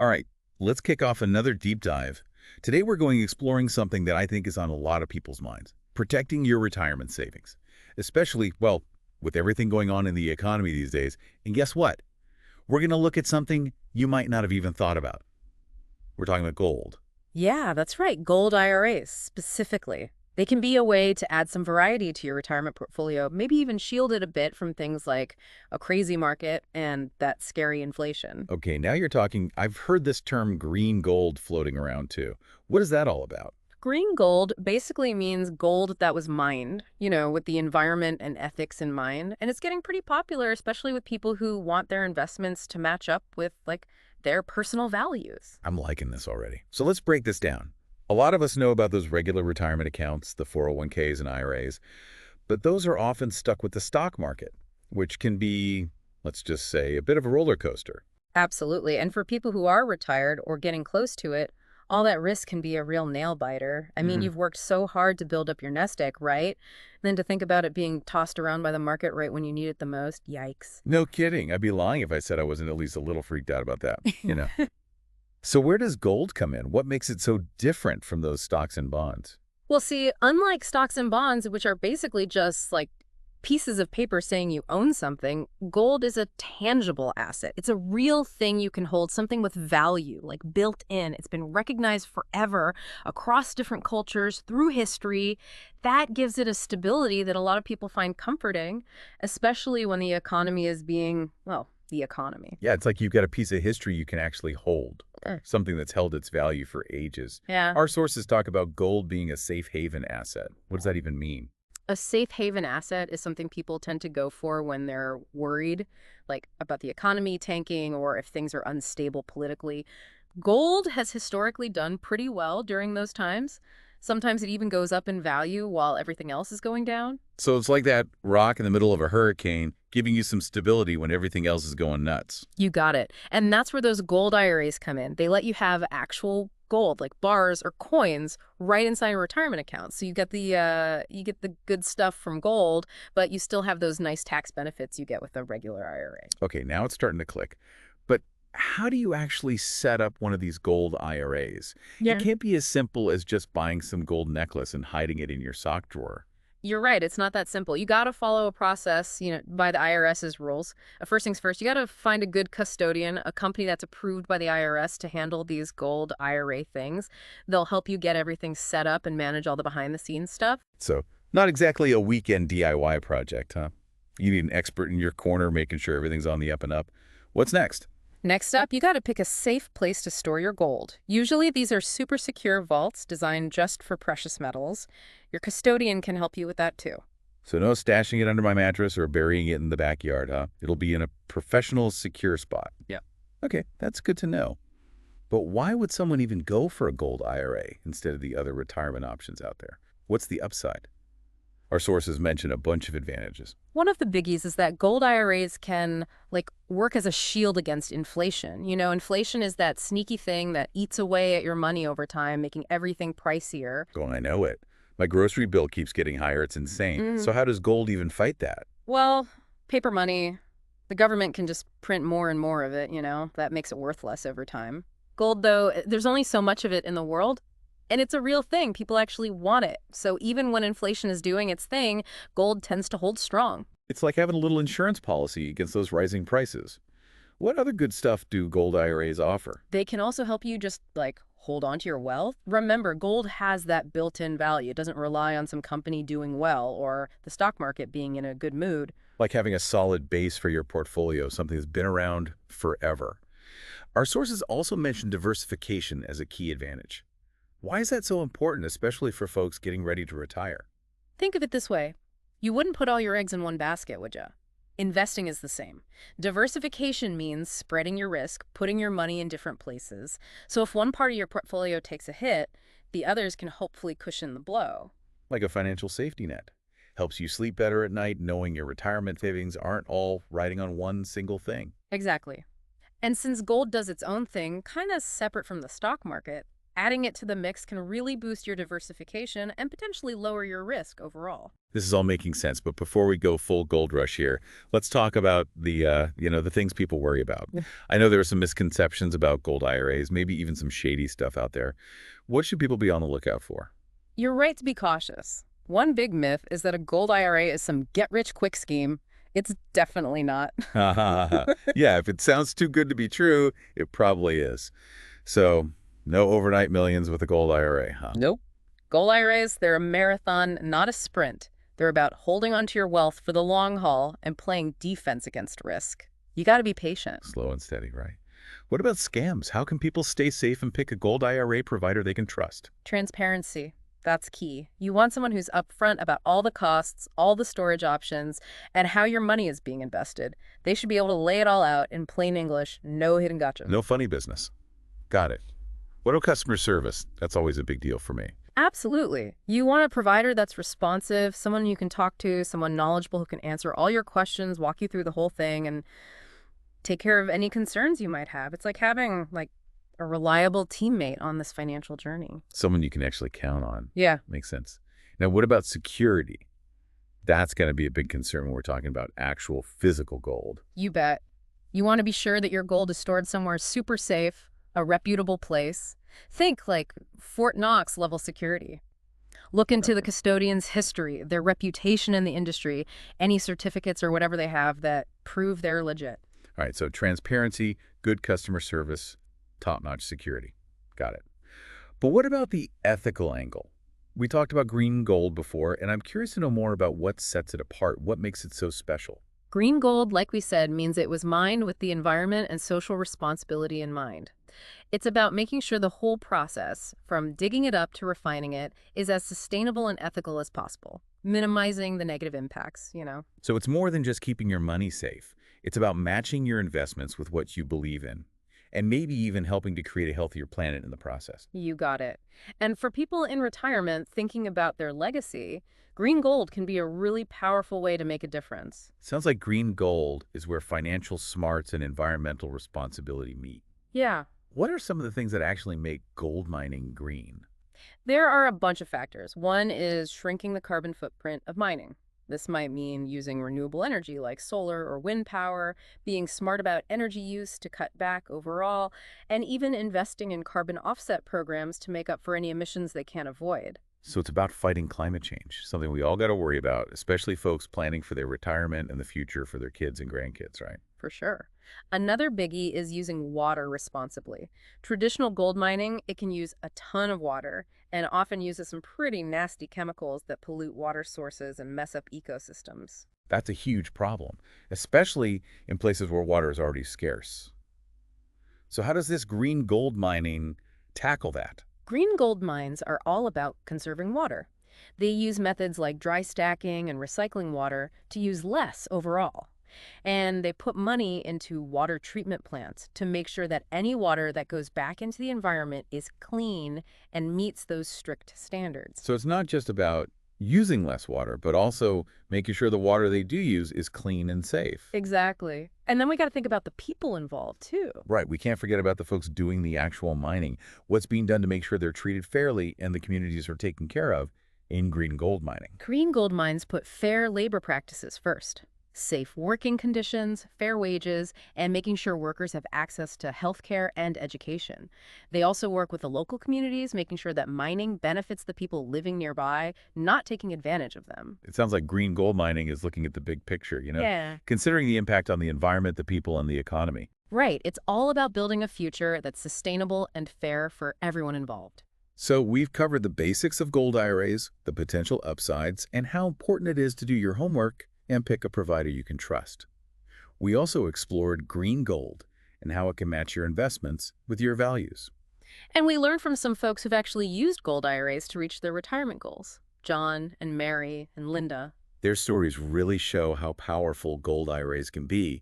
All right, let's kick off another deep dive. Today we're going exploring something that I think is on a lot of people's minds, protecting your retirement savings. Especially, well, with everything going on in the economy these days. And guess what? We're going to look at something you might not have even thought about. We're talking about gold. Yeah, that's right. Gold IRAs, specifically. They can be a way to add some variety to your retirement portfolio, maybe even shield it a bit from things like a crazy market and that scary inflation. Okay, now you're talking. I've heard this term green gold floating around too. What is that all about? Green gold basically means gold that was mined, with the environment and ethics in mind. And it's getting pretty popular, especially with people who want their investments to match up with, like, their personal values. I'm liking this already. So let's break this down. A lot of us know about those regular retirement accounts, the 401ks and IRAs, but those are often stuck with the stock market, which can be, let's just say, a bit of a roller coaster. Absolutely. And for people who are retired or getting close to it, all that risk can be a real nail biter. I mean, Mhm. you've worked so hard to build up your nest egg, right? Then to think about it being tossed around by the market right when you need it the most, yikes. No kidding. I'd be lying if I said I wasn't at least a little freaked out about that. So where does gold come in? What makes it so different from those stocks and bonds? Well, see, unlike stocks and bonds, which are basically just like pieces of paper saying you own something, gold is a tangible asset. It's a real thing you can hold, something with value, like built in. It's been recognized forever across different cultures through history. That gives it a stability that a lot of people find comforting, especially when the economy is being, well, the economy. Yeah, it's like you've got a piece of history you can actually hold, something that's held its value for ages. Yeah. Our sources talk about gold being a safe haven asset. What does that even mean? A safe haven asset is something people tend to go for when they're worried, like about the economy tanking or if things are unstable politically. Gold has historically done pretty well during those times. Sometimes it even goes up in value while everything else is going down. So it's like that rock in the middle of a hurricane, giving you some stability when everything else is going nuts. You got it. And that's where those gold IRAs come in. They let you have actual gold, like bars or coins, right inside your retirement account. So you get the good stuff from gold, but you still have those nice tax benefits you get with a regular IRA. Okay, now it's starting to click. But how do you actually set up one of these gold IRAs? It Yeah. can't be as simple as just buying some gold necklace and hiding it in your sock drawer. You're right. It's not that simple. You got to follow a process, by the IRS's rules. First things first, you got to find a good custodian, a company that's approved by the IRS to handle these gold IRA things. They'll help you get everything set up and manage all the behind the scenes stuff. So not exactly a weekend DIY project, huh? You need an expert in your corner making sure everything's on the up and up. What's next? Next up, you got to pick a safe place to store your gold. Usually these are super secure vaults designed just for precious metals. Your custodian can help you with that too. So no stashing it under my mattress or burying it in the backyard, huh? It'll be in a professional, secure spot. Yeah. Okay, that's good to know. But why would someone even go for a gold IRA instead of the other retirement options out there? What's the upside? Our sources mention a bunch of advantages. One of the biggies is that gold IRAs can work as a shield against inflation. Inflation is that sneaky thing that eats away at your money over time, making everything pricier. Oh, I know it. My grocery bill keeps getting higher. It's insane. Mm. So how does gold even fight that? Well, paper money, the government can just print more and more of it, that makes it worth less over time. Gold, though, there's only so much of it in the world. And it's a real thing. People actually want it. So even when inflation is doing its thing, gold tends to hold strong. It's like having a little insurance policy against those rising prices. What other good stuff do gold IRAs offer? They can also help you just hold on to your wealth. Remember, gold has that built-in value. It doesn't rely on some company doing well or the stock market being in a good mood. Like having a solid base for your portfolio, something that's been around forever. Our sources also mention diversification as a key advantage. Why is that so important, especially for folks getting ready to retire? Think of it this way. You wouldn't put all your eggs in one basket, would you? Investing is the same. Diversification means spreading your risk, putting your money in different places. So if one part of your portfolio takes a hit, the others can hopefully cushion the blow. Like a financial safety net. Helps you sleep better at night knowing your retirement savings aren't all riding on one single thing. Exactly. And since gold does its own thing, kind of separate from the stock market, Adding it to the mix can really boost your diversification and potentially lower your risk overall. This is all making sense, but before we go full gold rush here, let's talk about the things people worry about. Yeah. I know there are some misconceptions about gold IRAs, maybe even some shady stuff out there. What should people be on the lookout for? You're right to be cautious. One big myth is that a gold IRA is some get-rich-quick scheme. It's definitely not. Yeah, if it sounds too good to be true, it probably is. So, no overnight millions with a gold IRA, huh? Nope. Gold IRAs, they're a marathon, not a sprint. They're about holding onto your wealth for the long haul and playing defense against risk. You got to be patient. Slow and steady, right? What about scams? How can people stay safe and pick a gold IRA provider they can trust? Transparency. That's key. You want someone who's upfront about all the costs, all the storage options, and how your money is being invested. They should be able to lay it all out in plain English, no hidden gotchas. No funny business. Got it. What about customer service? That's always a big deal for me. Absolutely. You want a provider that's responsive, someone you can talk to, someone knowledgeable who can answer all your questions, walk you through the whole thing, and take care of any concerns you might have. It's like having a reliable teammate on this financial journey. Someone you can actually count on. Yeah. Makes sense. Now, what about security? That's going to be a big concern when we're talking about actual physical gold. You bet. You want to be sure that your gold is stored somewhere super safe, a reputable place. Think like Fort Knox level security. Look into the custodian's history, their reputation in the industry, any certificates or whatever they have that prove they're legit. All right, so transparency, good customer service, top-notch security. Got it. But what about the ethical angle? We talked about green gold before, and I'm curious to know more about what sets it apart. What makes it so special? Green gold, like we said, means it was mined with the environment and social responsibility in mind. It's about making sure the whole process, from digging it up to refining it, is as sustainable and ethical as possible, minimizing the negative impacts. So it's more than just keeping your money safe. It's about matching your investments with what you believe in, and maybe even helping to create a healthier planet in the process. You got it. And for people in retirement thinking about their legacy, green gold can be a really powerful way to make a difference. Sounds like green gold is where financial smarts and environmental responsibility meet. Yeah. What are some of the things that actually make gold mining green? There are a bunch of factors. One is shrinking the carbon footprint of mining. This might mean using renewable energy like solar or wind power, being smart about energy use to cut back overall, and even investing in carbon offset programs to make up for any emissions they can't avoid. So it's about fighting climate change, something we all got to worry about, especially folks planning for their retirement and the future for their kids and grandkids, right? For sure. Another biggie is using water responsibly. Traditional gold mining, it can use a ton of water and often uses some pretty nasty chemicals that pollute water sources and mess up ecosystems. That's a huge problem, especially in places where water is already scarce. So how does this green gold mining tackle that? Green gold mines are all about conserving water. They use methods like dry stacking and recycling water to use less overall. And they put money into water treatment plants to make sure that any water that goes back into the environment is clean and meets those strict standards. So it's not just about using less water, but also making sure the water they do use is clean and safe. Exactly. And then we got to think about the people involved, too. Right. We can't forget about the folks doing the actual mining. What's being done to make sure they're treated fairly and the communities are taken care of in green gold mining. Green gold mines put fair labor practices first. Safe working conditions, fair wages, and making sure workers have access to healthcare and education. They also work with the local communities, making sure that mining benefits the people living nearby, not taking advantage of them. It sounds like green gold mining is looking at the big picture, Yeah. considering the impact on the environment, the people, and the economy. Right. It's all about building a future that's sustainable and fair for everyone involved. So we've covered the basics of gold IRAs, the potential upsides, and how important it is to do your homework and pick a provider you can trust. We also explored green gold and how it can match your investments with your values. And we learned from some folks who've actually used gold IRAs to reach their retirement goals. John and Mary and Linda. Their stories really show how powerful gold IRAs can be,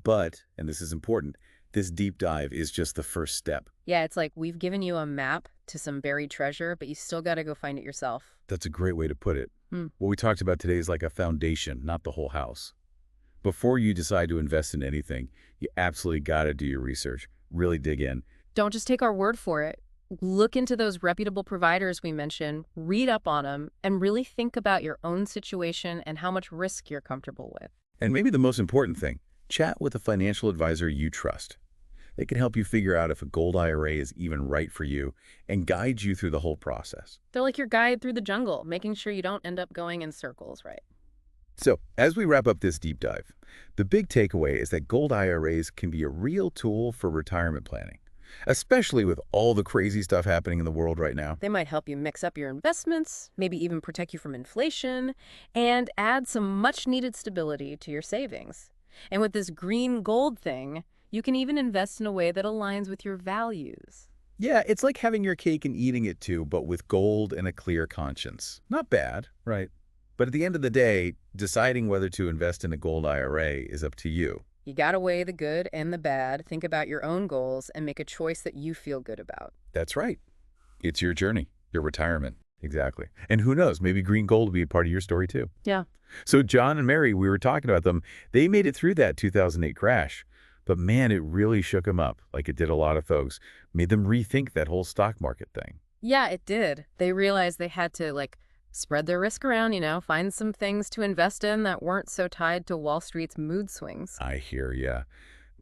but, and this is important, this deep dive is just the first step. Yeah, it's like we've given you a map to some buried treasure, but you still got to go find it yourself. That's a great way to put it. Hmm. What we talked about today is like a foundation, not the whole house. Before you decide to invest in anything, you absolutely got to do your research. Really dig in. Don't just take our word for it. Look into those reputable providers we mentioned, read up on them, and really think about your own situation and how much risk you're comfortable with. And maybe the most important thing, chat with a financial advisor you trust. They can help you figure out if a gold IRA is even right for you and guide you through the whole process. They're like your guide through the jungle, making sure you don't end up going in circles, right? So, as we wrap up this deep dive, the big takeaway is that gold IRAs can be a real tool for retirement planning, especially with all the crazy stuff happening in the world right now. They might help you mix up your investments, maybe even protect you from inflation, and add some much-needed stability to your savings. And with this green gold thing, you can even invest in a way that aligns with your values. Yeah, it's like having your cake and eating it too, but with gold and a clear conscience. Not bad, right? But at the end of the day, deciding whether to invest in a gold IRA is up to you. You gotta weigh the good and the bad, think about your own goals, and make a choice that you feel good about. That's right. It's your journey, your retirement. Exactly. And who knows, maybe green gold will be a part of your story too. Yeah. So John and Mary, we were talking about them. They made it through that 2008 crash. But man, it really shook them up, like it did a lot of folks. Made them rethink that whole stock market thing. Yeah, it did. They realized they had to, spread their risk around, find some things to invest in that weren't so tied to Wall Street's mood swings. I hear ya.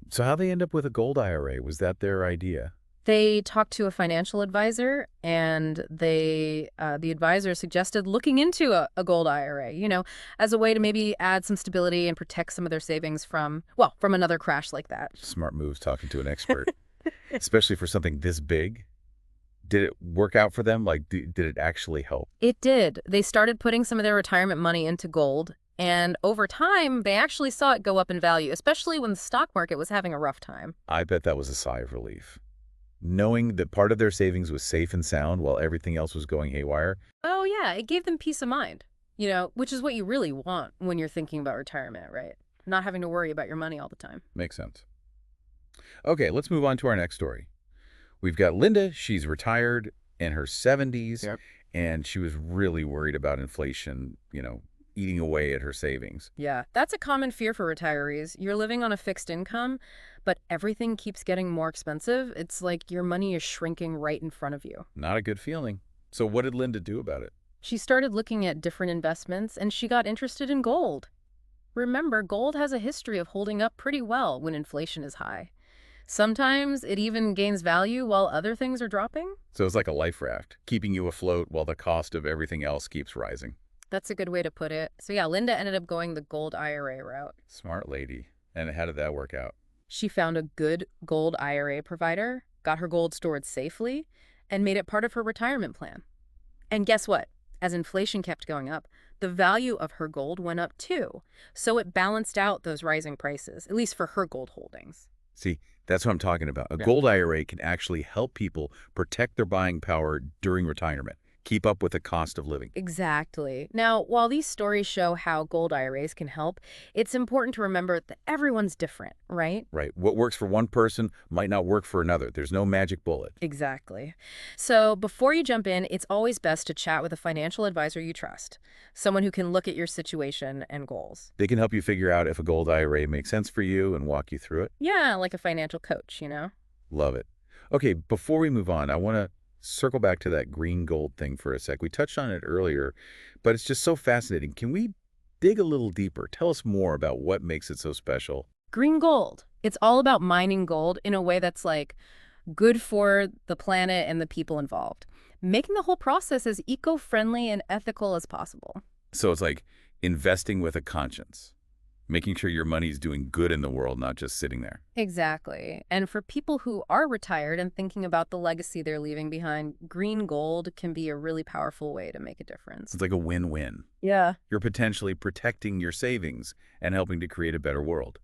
So how they end up with a gold IRA? Was that their idea? They talked to a financial advisor, and the advisor suggested looking into a gold IRA, as a way to maybe add some stability and protect some of their savings from another crash like that. Smart moves talking to an expert, especially for something this big. Did it work out for them? Like, did it actually help? It did. They started putting some of their retirement money into gold, and over time, they actually saw it go up in value, especially when the stock market was having a rough time. I bet that was a sigh of relief. Knowing that part of their savings was safe and sound while everything else was going haywire. Oh, yeah, it gave them peace of mind, which is what you really want when you're thinking about retirement, right? Not having to worry about your money all the time. Makes sense. Okay, let's move on to our next story. We've got Linda. She's retired in her 70s, Yep. and she was really worried about inflation, eating away at her savings. Yeah, that's a common fear for retirees. You're living on a fixed income, but everything keeps getting more expensive. It's like your money is shrinking right in front of you. Not a good feeling. So what did Linda do about it? She started looking at different investments, and she got interested in gold. Remember, gold has a history of holding up pretty well when inflation is high. Sometimes it even gains value while other things are dropping. So it's like a life raft, keeping you afloat while the cost of everything else keeps rising. That's a good way to put it. So yeah, Linda ended up going the gold IRA route. Smart lady. And how did that work out? She found a good gold IRA provider, got her gold stored safely, and made it part of her retirement plan. And guess what? As inflation kept going up, the value of her gold went up too. So it balanced out those rising prices, at least for her gold holdings. See, that's what I'm talking about. A Yeah. gold IRA can actually help people protect their buying power during retirement, keep up with the cost of living. Exactly. Now, while these stories show how gold IRAs can help, it's important to remember that everyone's different, right? Right. What works for one person might not work for another. There's no magic bullet. Exactly. So before you jump in, it's always best to chat with a financial advisor you trust, someone who can look at your situation and goals. They can help you figure out if a gold IRA makes sense for you and walk you through it. Yeah, like a financial coach. Love it. Okay, before we move on, I want to circle back to that green gold thing for a sec. We touched on it earlier, but it's just so fascinating. Can we dig a little deeper? Tell us more about what makes it so special. Green gold. It's all about mining gold in a way that's good for the planet and the people involved, making the whole process as eco-friendly and ethical as possible. So it's like investing with a conscience, making sure your money's doing good in the world, not just sitting there. Exactly. And for people who are retired and thinking about the legacy they're leaving behind, green gold can be a really powerful way to make a difference. It's like a win-win. Yeah. You're potentially protecting your savings and helping to create a better world.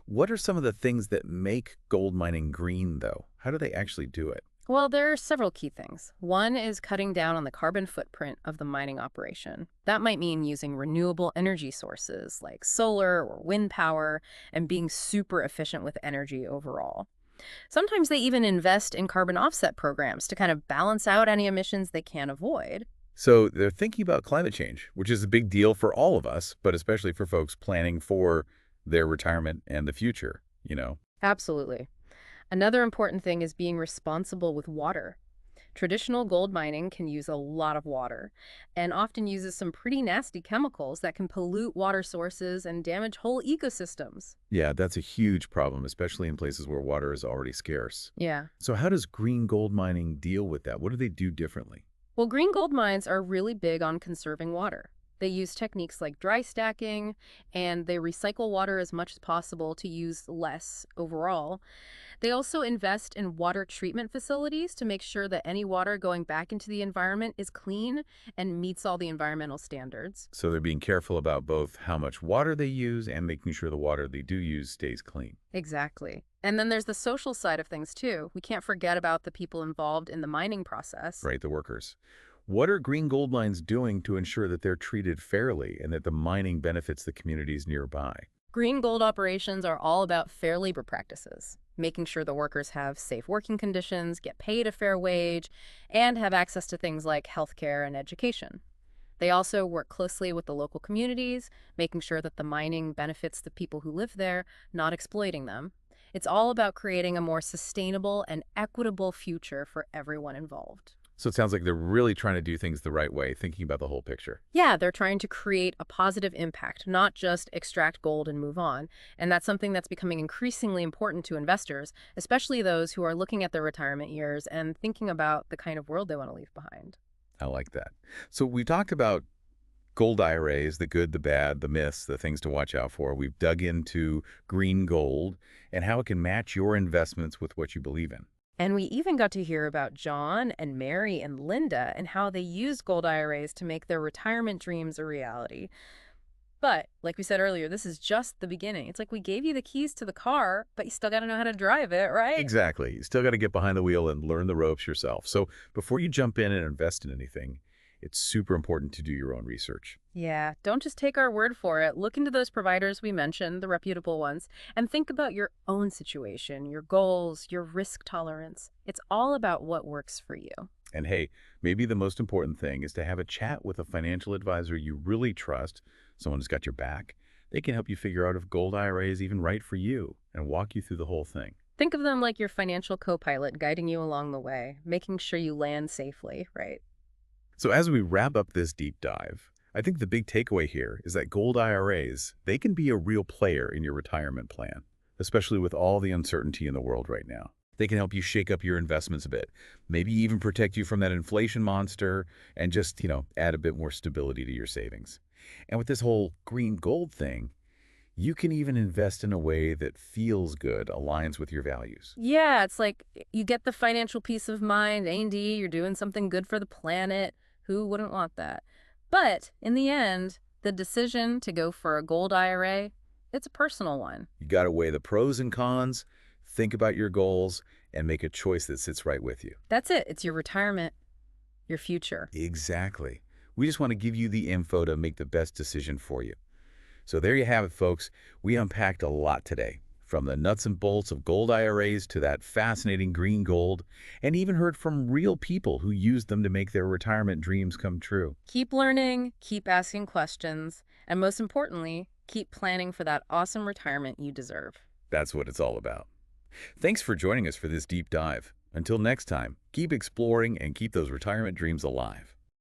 What are some of the things that make gold mining green, though? How do they actually do it? Well, there are several key things. One is cutting down on the carbon footprint of the mining operation. That might mean using renewable energy sources like solar or wind power and being super efficient with energy overall. Sometimes they even invest in carbon offset programs to kind of balance out any emissions they can't avoid. So they're thinking about climate change, which is a big deal for all of us, but especially for folks planning for their retirement and the future. Absolutely. Another important thing is being responsible with water. Traditional gold mining can use a lot of water and often uses some pretty nasty chemicals that can pollute water sources and damage whole ecosystems. Yeah, that's a huge problem, especially in places where water is already scarce. Yeah. So how does green gold mining deal with that? What do they do differently? Well, green gold mines are really big on conserving water. They use techniques like dry stacking, and they recycle water as much as possible to use less overall. They also invest in water treatment facilities to make sure that any water going back into the environment is clean and meets all the environmental standards. So they're being careful about both how much water they use and making sure the water they do use stays clean, Exactly. And then there's the social side of things, too. We can't forget about the people involved in the mining process. right? The workers. What are green gold mines doing to ensure that they're treated fairly and that the mining benefits the communities nearby? Green gold operations are all about fair labor practices, making sure the workers have safe working conditions, get paid a fair wage, and have access to things like healthcare and education. They also work closely with the local communities, making sure that the mining benefits the people who live there, not exploiting them. It's all about creating a more sustainable and equitable future for everyone involved. So it sounds like they're really trying to do things the right way, thinking about the whole picture. Yeah, they're trying to create a positive impact, not just extract gold and move on. And that's something that's becoming increasingly important to investors, especially those who are looking at their retirement years and thinking about the kind of world they want to leave behind. I like that. So we talked about gold IRAs, the good, the bad, the myths, the things to watch out for. We've dug into green gold and how it can match your investments with what you believe in. And we even got to hear about John and Mary and Linda and how they used gold IRAs to make their retirement dreams a reality. But, like we said earlier, this is just the beginning. It's like we gave you the keys to the car, but you still got to know how to drive it, right? Exactly. You still got to get behind the wheel and learn the ropes yourself. So before you jump in and invest in anything, it's super important to do your own research. Yeah, don't just take our word for it. Look into those providers we mentioned, the reputable ones, and think about your own situation, your goals, your risk tolerance. It's all about what works for you. And hey, maybe the most important thing is to have a chat with a financial advisor you really trust, someone who's got your back. They can help you figure out if gold IRA is even right for you and walk you through the whole thing. Think of them like your financial co-pilot guiding you along the way, making sure you land safely, right? So as we wrap up this deep dive, I think the big takeaway here is that gold IRAs, they can be a real player in your retirement plan, especially with all the uncertainty in the world right now. They can help you shake up your investments a bit, maybe even protect you from that inflation monster and just, add a bit more stability to your savings. And with this whole green gold thing, you can even invest in a way that feels good, aligns with your values. Yeah, it's like you get the financial peace of mind, A&D, you're doing something good for the planet. Who wouldn't want that? But in the end, the decision to go for a gold IRA, it's a personal one. You got to weigh the pros and cons, think about your goals, and make a choice that sits right with you. That's it. It's your retirement, your future. Exactly. We just want to give you the info to make the best decision for you. So there you have it, folks. We unpacked a lot today, from the nuts and bolts of gold IRAs to that fascinating green gold, and even heard from real people who used them to make their retirement dreams come true. Keep learning, keep asking questions, and most importantly, keep planning for that awesome retirement you deserve. That's what it's all about. Thanks for joining us for this deep dive. Until next time, keep exploring and keep those retirement dreams alive.